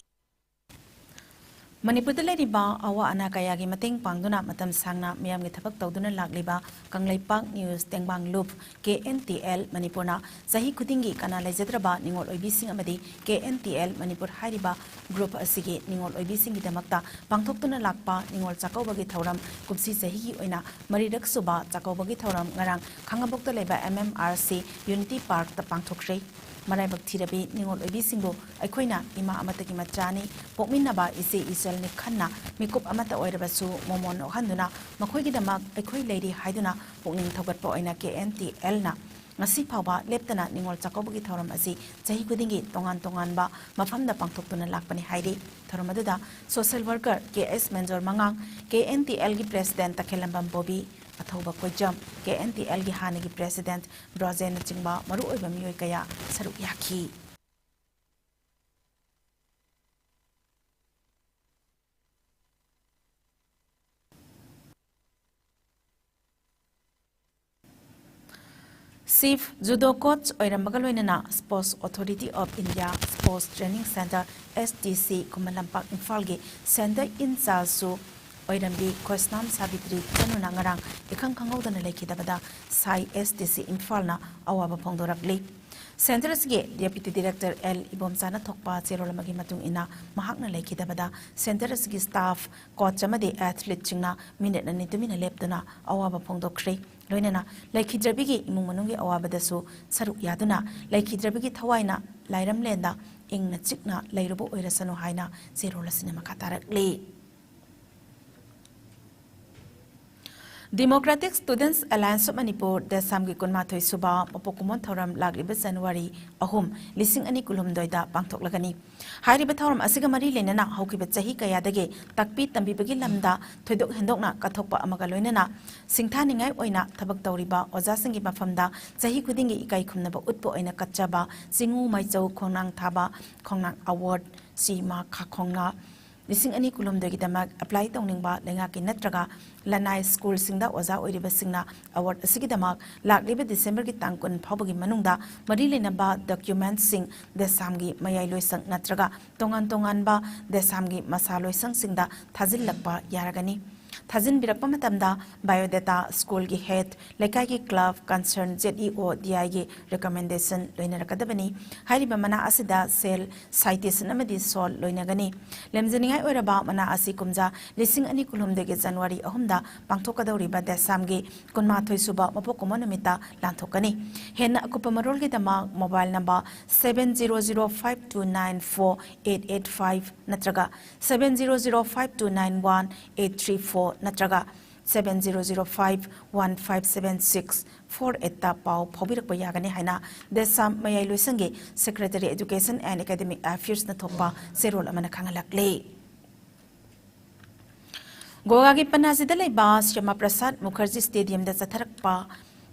Manipur Ladiba, our Anakayagi Mateng Panguna, Matam Sangna, Miam Gitabak Toduna Lagliba, Kanglai Park News, Tengbang Loop, KNTL, Manipurna, Sahi Kutingi, Kanala Zedraba, Ningol Oibising Amadi, KNTL, Manipur Hariba, Group Asigi, Ningol Oibising Gidamakta, Pangtokuna Lakpa, Ningol Chakobagi Tauram, Kupsi Sahi Oina, Maridak Suba, Chakobagi Tauram, Garang, Kangabok Leba MMRC, Unity Park, the Pangtokre. Maray Baktirabi, Ningol Oibisingbo, Akoina, Ima Amataki Machani, Pokminaba, Ise Isel ni khanna mikup amata oirabasu momon ohanduna makhoigidamak aikhoi leiri haiduna pukning thogatpa oina KNTL na ngasi phawba leptana ningol chakobagi thoram asi chahi kudingi tongan ba mafamda pangthoktuna lakpani hairi thoram aduda social worker KS Menjor Mangang KNTL gi president Takhelambam Bobi athoba koijam KNTL gi hanagi president Brozen chingba maru oiba miyoi kaya saru yakhi Chief Judo Coach Oirambagaloinana Sports Authority of India Sports Training Center STC Kumalampak Infalgi Center in Charge Oirambi Kosnam Savitri Chanuna Ngarang Ikang Kangaudana Lekidabada Sai STC Infalna Awaba Pongdorakli Center Sge Deputy Director L Ibomsana Thokpa Cherolamagi Matung Ina Mahakna Lekidabada Center Sge staff coach amadi athlete chingna minute na nitumina leptuna awaba pongdokri loinana laikhidrabigi imung manungi awabadasu saru yaduna laikhidrabigi thawaina lairam lenda ingna chikna lairubo oirasanu haina zerola cinema katarakli Democratic Students Alliance of Manipur Desamgi Kunmathoi Suba Mopokumon Thoram Lagliba January Ahum Lising Ani Kulumdoida Pangtok Lagani Hairiba Thoram Asigamari Lenana Hokiba Chahi Kayadage Takpi Tambibagi Lamda Thoidok Hendokna Katokpa Amagaloinana Singthaningai Oina Tabak Tauriba Ozasingi Mafamda Chahi Kudingi Ikai Kumnaba Utpo Oina Katchaba Singu Maichau Khongnang Thaba Khongnang Award Sima Khakhongna Lising Ani Kulumdogidamak apply Toningba Lengaki Netraga Lanai School Singda Oza Oiriba Singna Award Asigidamak Lakliba December ki Tangkun Pabagi Manungda Marilinaba Document Sing Desamgi Mayai Sang Natraga Tongan Ba Desamgi Masaloi Sang Singda Thazil Lakba Yaragani Thazin Birakpa Matamda Biodata School ki Head Lekai ki Club Concern ZEO DI ki Recommendation Loinarakadabani Hairiba Mana Asida Sel Citation Amadi Sol Loinagani Lemzeningai Oiraba Mana Asi Kumja Lising Ani Kulumdege January Ahumda Pangtokadauriba Desamgi Kunmathoi Suba Mapokumonamita Lantokani Hena Akupamarol ki Dama mobile number 70052948885 Natraga 70052918834 Natraga 7005157648 ta pau phobirak bayagani haina Desam Mayai Luisangi Secretary Education and Academic Affairs na thopa serol amana khangalakle Goa gi Panazida laiba Syama Prasad Mukherjee Stadium da chatharakpa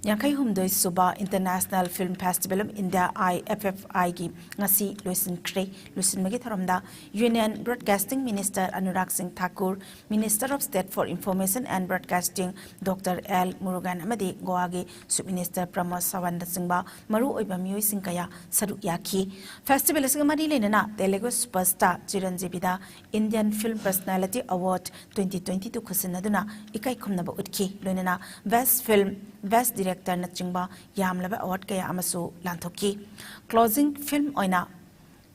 Yankai Humdoi Suba International Film Festival of India IFFI gi ngasi Luisin Kre Luisin Magi Tharamda Union Broadcasting Minister Anurag Singh Thakur Minister of State for Information and Broadcasting Dr. L Murugan Amadi Goa gi Sub Minister Pramod Sawant Singba Maru Oiba Miyoi Singkaya Saru Yaki Festival Singamari Lenana Telugu Superstar Chiranjeevi Indian Film Personality Award 2022 khusinaduna ikai khumnaba utki loinana Best Director na chingba yamlaba award kaya amasu lanthoki closing film oina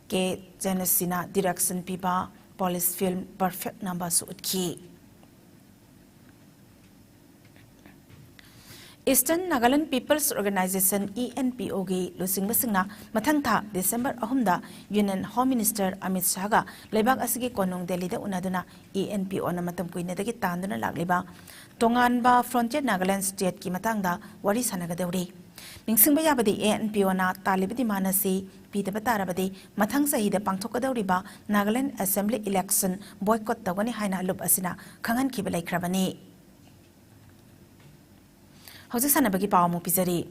ke Genesina direction piba police film perfect number su utki Eastern Nagaland People's Organization ENPO gi lusingba singna mathang tha December ahumda Union Home Minister Amit Shah ga leibak asigi konong Delhi da unaduna ENPO na matam kuina dagi tanduna lagliba Tonganba Frontier Nagaland State ki matangda wari sanagadawri Ningsingba yabadi ENPO na talibadi manasi pidaba tarabadi mathang sahida pangthokadawriba Nagaland Assembly election boycott tawani haina lup asina khangan kibalai krabani Howsik sanabagi pawamu pizari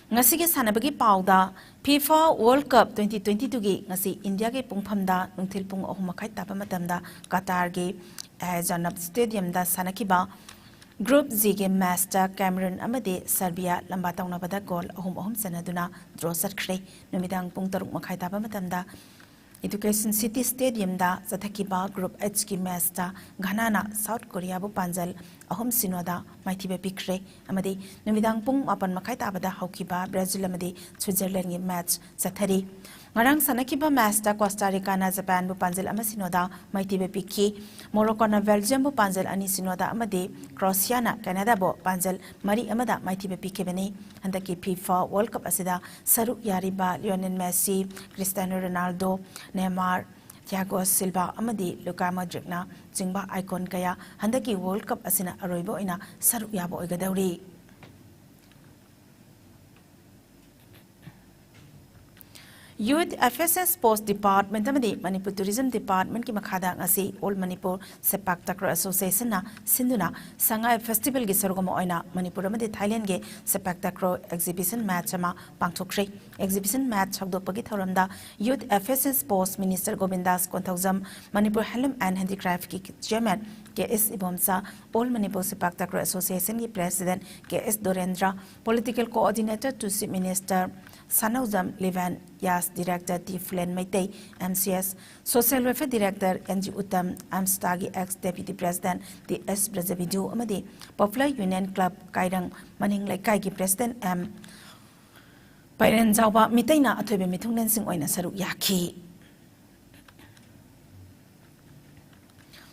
Ngasi ke sanabagi pawda FIFA World Cup 2022 gi ngasi India ke pungphamda nungthil pung ahumakai tapa matamda Qatar ge Janab Stadium da sanakiba Group Z ge match ta Cameroon amade Serbia lamba tawnabada goal ahum sanaduna draw satkre numidang pung taruk makai tapa matamda Education City Stadium da Zathakiba Group H ki match ta Ghana na South Korea bu panjal ahum sinoda maithibe pikre amadi numidang pung mapan makai tabada haukiba Brazil amadi Switzerland gi match sathari ngarang sanakiba match Costa Rica na Japan bu panjel ama sinoda maitibe pikhi Morocco na Belgium bu panjel ani sinoda amade Croatia na Canada bu panjel mari amada maitibe pikhi bani handaki FIFA World Cup asida saru yariba Lionel Messi Cristiano Ronaldo Neymar Thiago Silva amadi Luka Modric na jingba icon kaya handaki World Cup asina aroibo ina saru yabo oigadawri Youth Affairs and Sports Department amadi Manipur Tourism Department ki makhada ngasi All Manipur Sepak Takraw Association na sinduna Sangai Festival gi sarugam oina Manipur amadi Thailand ge Sepak Takraw exhibition match ama pangthokre exhibition match hagdopagi thoramda Youth Affairs and Sports Minister Govindas Konthaujam Manipur Handloom and Handicraft ki chairman KS Ibomsa All Manipur Sepak Takraw Association ki president KS Dorendra political coordinator to Chief Minister Sanaujam Levan Yas Director T. Flen Maitei, MCS, Social Welfare Director NG Uttam, Amstagi ex-Deputy President the S. Brazavidu Amadi, Popular Union Club Kairang Maning Laikai ki President M. Pairen Zauba Mitaina Atobe Mitungnen Sing Oina Saru Yaki.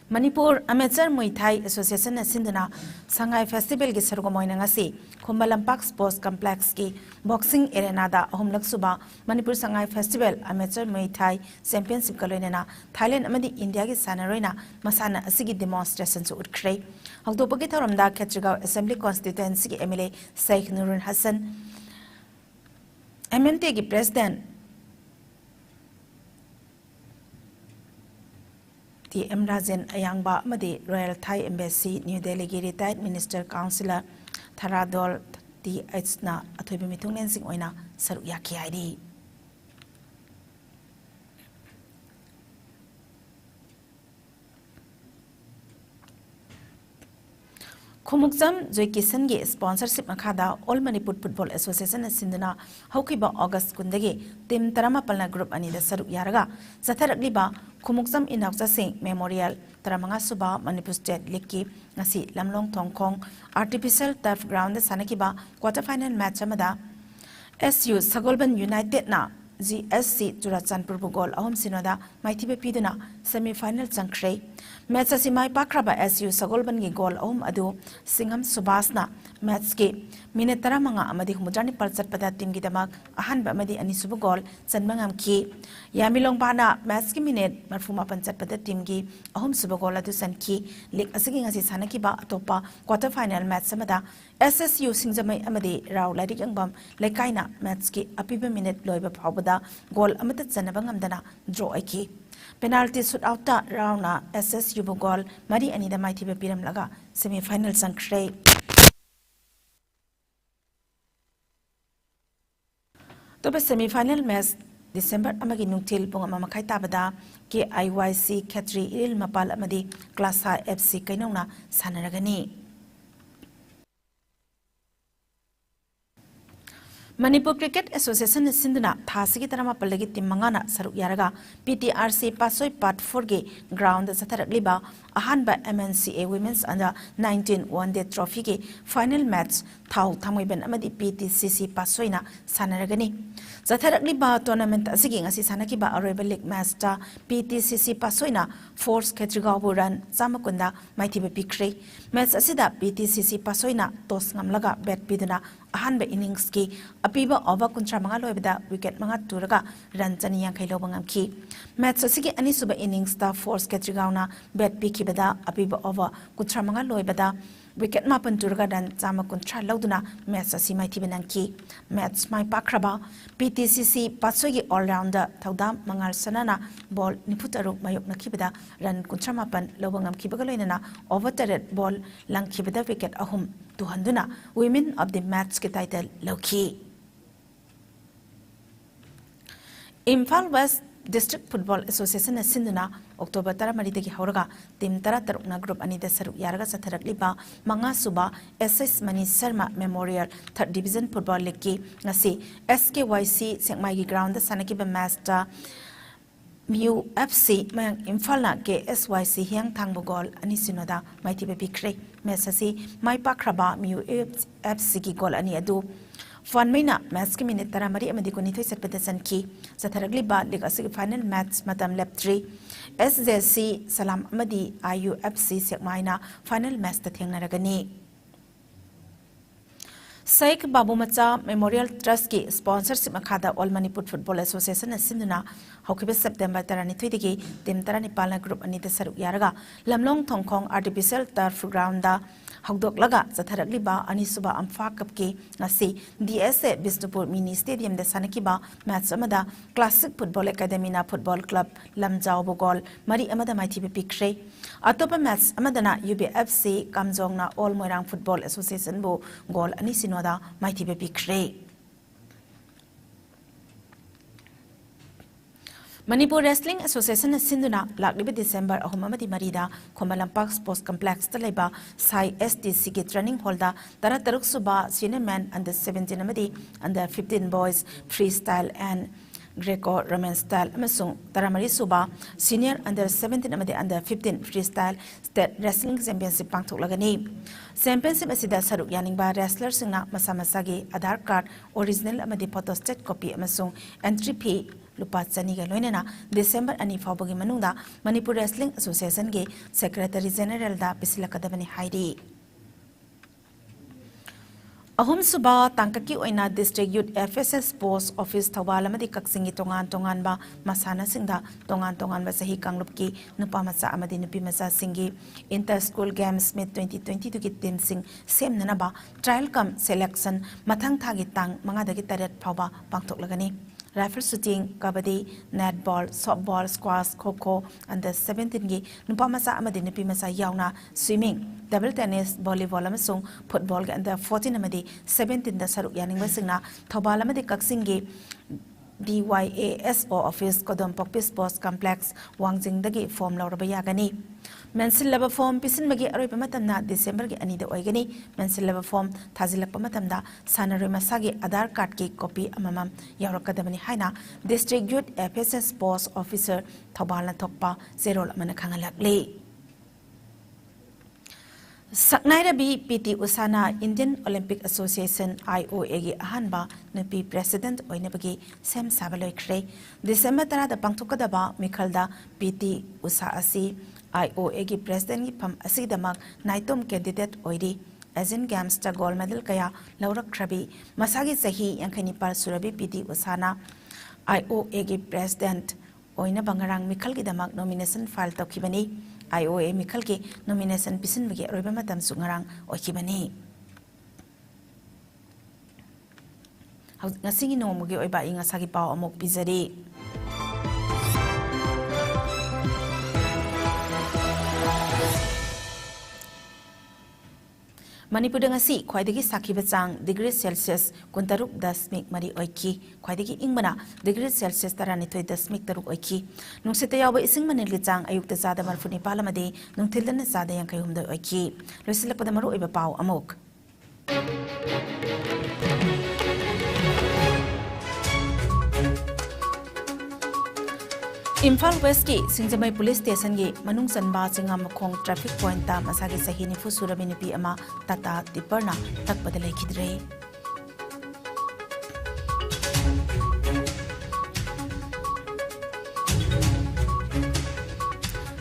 Manipur Amateur Muay Thai Association na sinduna Sangai Festival gi sargomoy na ngasi Kumbalampak Sports Complex ki boxing arena da ahumlak suba Manipur Sangai Festival Amateur Muay Thai Championship kaloina na Thailand amadi India gi sanaroina masana asigi demonstration su utkhrei hagdopagi thoramda Khetragaon Assembly Constituency ki MLA Sheikh Nurul Hassan MNT ki President M. Rajan Ayangba Madi Royal Thai Embassy New Delhi ki retired Minister Councillor Tharadol T. H. Na Athoibi Mitungnen Sing Oina Saru Yaki ID. Khumukjam Joykisan gi sponsorship makhada All Manipur Football Association na sinduna haukiba August kundagi team taramapalna group ani da saru yaraga zatharakliba Khumukjam Inaksa Singh Memorial Taramanga Suba Manipur State League ki ngasi Lamlong Thongkhong artificial turf ground da sanakiba quarter final match amada SU Sagolban United na GSC Churachandpur bu goal ahum sinoda maithibe piduna semi final changkhrei match asi mai pakraba SU Sagolban gi goal ahum adu Singham Subasna match ki minute taramanga amadi humujani palchat pada team gi damak ahanba amadi ani subu goal chanmangam ki Yamilong bana match ki minute marfuma panchat pada team gi ahum subu goal adu san ki league asigi ngasi sanaki ba atopa quarter final match samada SSU Singjamai amadi Rao Ladik Yangbam Lekaina match ki apiba minute loiba phawbada goal amata chanaba ngamdana draw aiki penalty shootout ta Rauna SSU bu goal mari ani da maithibe piram laga semi final sangkhrei tobe semi final match December amagi nungtil pung ama makhai tabada KIYC Khetri Iril Mapal amadi Class A FC kainona sanaragani Manipur Cricket Association sinduna thasigi tarama palagi team mangana saru yaraga PTRC Pasoi Part 4 ge ground satharakliba ahanba MNCA Women's Under 19 One Day Trophy ge final match thau thamoiben amadi PTCC Pasoi na sanaragani zatharakliba tournament asigi ngasi sanakiba aroiba league match ta PTCC Pasoi na Force Khetragaon buran chamakunda maithibe pikre match asida PTCC Pasoi na toss ngamlaga bat piduna ahanba innings ki apiba over kuntra manga loibada wicket manga turaga run chani yankhai loba ngamki match asigi ani suba innings ta Force Khetragaon na bat pikibada apiba over kuntra manga loibada wicket mapan turaga run chama kuntra lauduna match asi maithibe nangki match mai pakraba PTCC Pasoi gi all rounder thaudam mangal sanana ball niputaru mayok nakibada run kuntra mapan loba ngamkibaga loinana over target ball langkibada wicket ahum tuhanduna women of the match ke title lauki Imphal West District Football Association sinduna October 13 dagi hauraga team 13 na group ani da saru yaraga satharakliba manga suba SS Mani Sharma Memorial 3rd Division Football League ki ngasi SKYC Sengmai gi ground da sanakiba match ta UFC mayang Imphal na ke SYC hiang thangbo goal ani sinoda maithibe pikre match asi mai pakraba UFC ki goal ani adu Fan Maina, Match Minute Taramari Amadi Kunito Serpetesan Key, Sataragli Lig Asik Final Match Madam Lep 3, SJC Salam Amadi IUFC Sekmaina, Final Match the Tingaragani. Saik Babu Macha Memorial Trust ki sponsorship Makada All Manipur Football Association Sinduna, Hokibe September Tarani Twitigi, Tim Tarani Pala Group Anita Saru Yaraga, Lamlong Tongkong Artificial Turf Grounda, Hogdok Laga, Zataragliba, Anisuba Amfa Kapki, Nasi, DSA Bisnupur Mini Stadium de Sanakiba, Match Amada, Classic Football Academy na Football Club, Lamjao Bogol, Mari Amada Mighty Pikre, Atopa Match Amadana UBFC, Kamjong na All Moirang Football Association Bo, Gol Anisinoda, Mighty Pikre. Manipur Wrestling Association Sinduna, Laklibi December, Ahomamadi Marida, Komalampak Sports Complex, Taleba, Sai STC Gate Running Holder, Tarataruk Suba, Senior Men under 17 Amadi, under 15 Boys, Freestyle and Greco-Roman Style, Amasung, Taramari Suba, Senior under 17 Amadi, under 15 Freestyle, State Wrestling Championship Pangtok Lagani. Championship Asida Saruk Yaningba Wrestlers Singna, Masamasagi, Aadhaar Card, Original Amadi Photo State Copy, Amasung, Entry Fee, Lupa Chaniga Loinena, December Ani Fabagi Manunda, Manipur Wrestling Association Ge, Secretary General da Pisilakadabani Haidi. Ahum Suba, Tankaki Oina District Youth FSS Post Office Tawalamadi Kaksingi Tongan Tonganba, Masana Singda, Tongan Tonganba Sahi Kanglupki, Nupamasa Amadi Nupimasa Singi, Inter School Games Mid 2022 Ki Team Sing, Same Nanaba, Trial Come Selection, Matang Tagitang, Mangadagi Taret Pava, Pangtok Lagani. Rifle shooting, kabaddi, netball, softball, squash, kho under 17 gi nupamasa amadi nupimasa yauna swimming, table tennis, volleyball amasung football under 14 amadi 17 da saruk yaningba singna thobal amadi kaksing gi DYASO office Kodom Pokpi Sports Complex Wangjing dagi form lauraba yagani. Mensil laba form pisin magi aroy pamatamna December gi anida oigani. Mensil laba form thazilak pamatamda sanaroi masagi Aadhaar Card ki copy amamam yaurakadabani haina District Youth FSS Sports Officer Thobal na thokpa zero amana khangalakli. Saknairabi PT Usana Indian Olympic Association IOA gi ahanba nupi President oinabagi Sem Sabaloi Kre December tara da pangthokadaba Mikhalda PT Usa asi IOA gi President gi pham asidamak naitom candidate oiri Asian Games ta gold medal kaya laurak khrabi masagi sahi yankhani par surabi PT Usana IOA gi President oina bangarang Mikhal gi damak nomination file tokibani IOA Mikhal ki nomination pisin bagi roiba matam sungarang okibani. Ngasingi no mugi oiba inga sagi pao amok pizari. Manipur ngasi khwaidagi sakhiba chang degree Celsius kuntaruk dasmik mari oiki khwaidagi ingmana degree Celsius taranithoi dasmik taruk oiki nungsita yawa ising manilgi chang ayukta zada marfuni palamadi nungthildana zada yankai humdoi oiki loisilakpada maru oiba pau amok. Imphal West ki Singjamai Police Station gi manung sanba chingam khong traffic point ta masagi sahi nifu surabi nupi ama tata tiparna takpada lekhidre.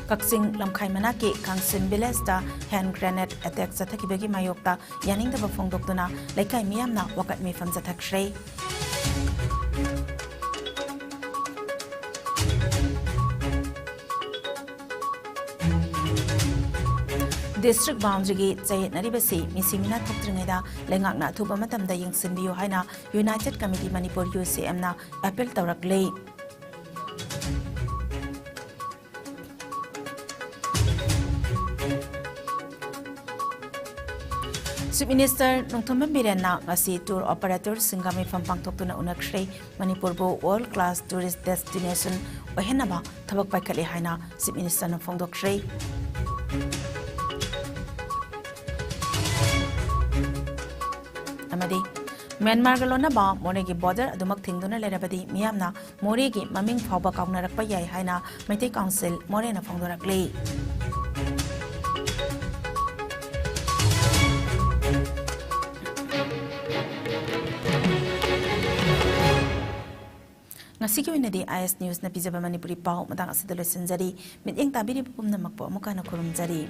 Kaksing lamkhai manaki Kangsin Village ta hand grenade attack sathakibagi mayokta yaningdaba phongdoktuna laikai miyamna wakat mi fam sathakre. District boundary gi chayet naribasi misimina thoktringeda lengakna thuba matamda yengsinbiyo haina United Committee Manipur UCM na appeal tawraklei. Chief Minister Nongthomba Birenna ngasi tour operator singami pangthoktuna unakshrei Manipur bo world class tourist destination ohenaba thabak paikale haina Chief Minister na phongdokshrei. Amadi Myanmar galona ba Moregi border adumak thingduna lerabadi miyamna Moregi maming phawba kaungnarakpa yai haina Meitei Council Morena phongdoraklei. ngasi ki winadi IS News na pijaba Manipuri pau matang asida losinjari mityeng tabiri pumna makpo amukana khurumjari.